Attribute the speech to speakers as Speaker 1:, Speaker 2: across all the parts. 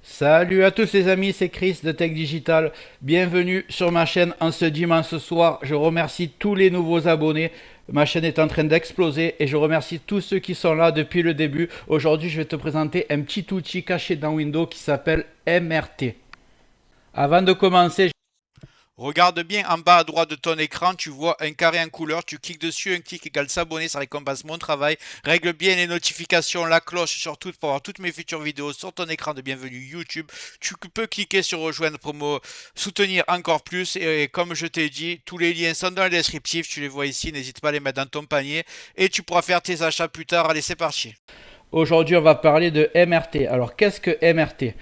Speaker 1: Salut à tous les amis, c'est Chris de Tech Digital. Bienvenue sur ma chaîne en ce dimanche soir. Je remercie tous les nouveaux abonnés. Ma chaîne est en train d'exploser et je remercie tous ceux qui sont là depuis le début. Aujourd'hui, je vais te présenter un petit outil caché dans Windows qui s'appelle MRT. Avant de commencer,
Speaker 2: Regarde bien en bas à droite de ton écran, tu vois un carré en couleur, tu cliques dessus, un clic égale s'abonner, ça récompense mon travail. Règle bien les notifications, la cloche surtout pour avoir toutes mes futures vidéos sur ton écran de bienvenue YouTube. Tu peux cliquer sur rejoindre pour me soutenir encore plus et comme je t'ai dit, tous les liens sont dans le descriptif, tu les vois ici, n'hésite pas à les mettre dans ton panier et tu pourras faire tes achats plus tard. Allez, c'est parti.
Speaker 1: aujourd'hui, on va parler de MRT. Alors, qu'est-ce que MRT?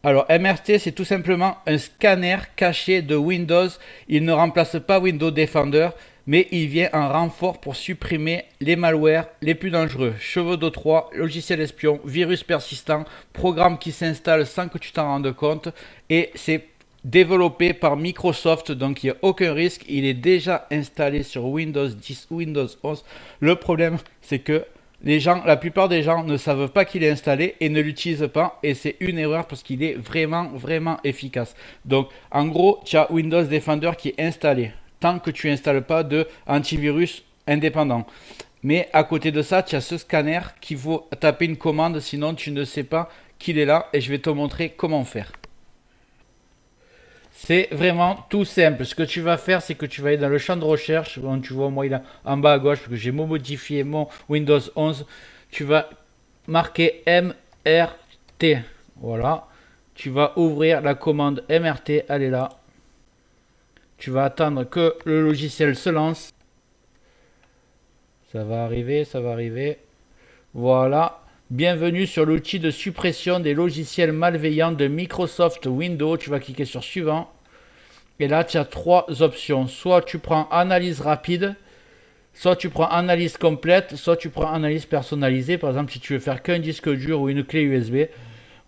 Speaker 1: Alors, MRT, c'est tout simplement un scanner caché de Windows. Il ne remplace pas Windows Defender, mais il vient en renfort pour supprimer les malwares les plus dangereux. Chevaux de Troie, logiciels espions, virus persistants, programmes qui s'installent sans que tu t'en rendes compte. Et c'est développé par Microsoft, donc il n'y a aucun risque. Il est déjà installé sur Windows 10 ou Windows 11. Le problème, c'est que la plupart des gens ne savent pas qu'il est installé et ne l'utilisent pas. Et c'est une erreur parce qu'il est vraiment efficace. Donc, en gros, tu as Windows Defender qui est installé. Tant que tu n'installes pas de antivirus indépendant. Mais à côté de ça, tu as ce scanner qu'il faut taper une commande, sinon tu ne sais pas qu'il est là. Et je vais te montrer comment faire. C'est vraiment tout simple. Ce que tu vas faire, c'est que tu vas aller dans le champ de recherche. Bon, tu vois, moi, il est en bas à gauche, parce que j'ai modifié mon Windows 11. Tu vas marquer MRT. Voilà. Tu vas ouvrir la commande MRT. Elle est là. Tu vas attendre que le logiciel se lance. Ça va arriver, ça va arriver. Voilà. Bienvenue sur l'outil de suppression des logiciels malveillants de Microsoft Windows. Tu vas cliquer sur suivant. Et là, tu as trois options. Soit tu prends analyse rapide, soit tu prends analyse complète, soit tu prends analyse personnalisée. Par exemple, si tu veux faire qu'un disque dur ou une clé USB.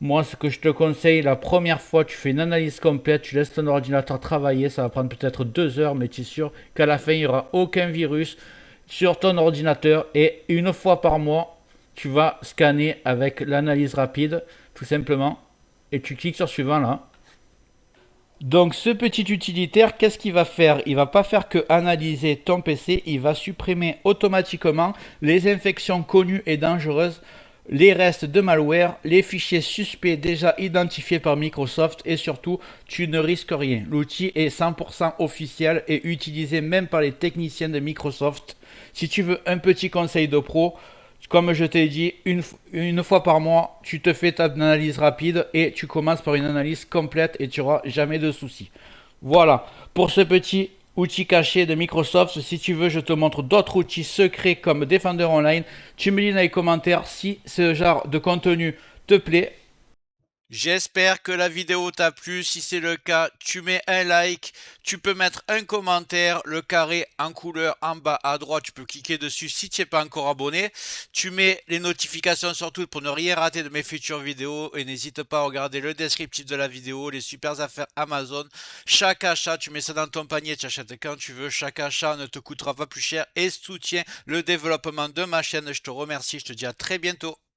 Speaker 1: Moi, ce que je te conseille, la première fois, tu fais une analyse complète, tu laisses ton ordinateur travailler. Ça va prendre peut-être 2 heures, mais tu es sûr qu'à la fin, il n'y aura aucun virus sur ton ordinateur. Et une fois par mois, tu vas scanner avec l'analyse rapide, tout simplement. Et tu cliques sur suivant là. Donc ce petit utilitaire, qu'est-ce qu'il va faire? Il va pas faire que analyser ton PC, il va supprimer automatiquement les infections connues et dangereuses, les restes de malware, les fichiers suspects déjà identifiés par Microsoft et surtout, tu ne risques rien. L'outil est 100% officiel et utilisé même par les techniciens de Microsoft. Si tu veux un petit conseil de pro, comme je t'ai dit, une fois par mois, tu te fais ta analyse rapide et tu commences par une analyse complète et tu n'auras jamais de soucis. Voilà, pour ce petit outil caché de Microsoft, si tu veux, je te montre d'autres outils secrets comme Defender Online. Tu me dis dans les commentaires si ce genre de contenu te plaît.
Speaker 2: J'espère que la vidéo t'a plu. Si c'est le cas, tu mets un like, tu peux mettre un commentaire, le carré en couleur en bas à droite, tu peux cliquer dessus si tu n'es pas encore abonné. Tu mets les notifications surtout pour ne rien rater de mes futures vidéos et n'hésite pas à regarder le descriptif de la vidéo, les super affaires Amazon. Chaque achat, tu mets ça dans ton panier, tu achètes quand tu veux. Chaque achat ne te coûtera pas plus cher et soutient le développement de ma chaîne. Je te remercie, je te dis à très bientôt.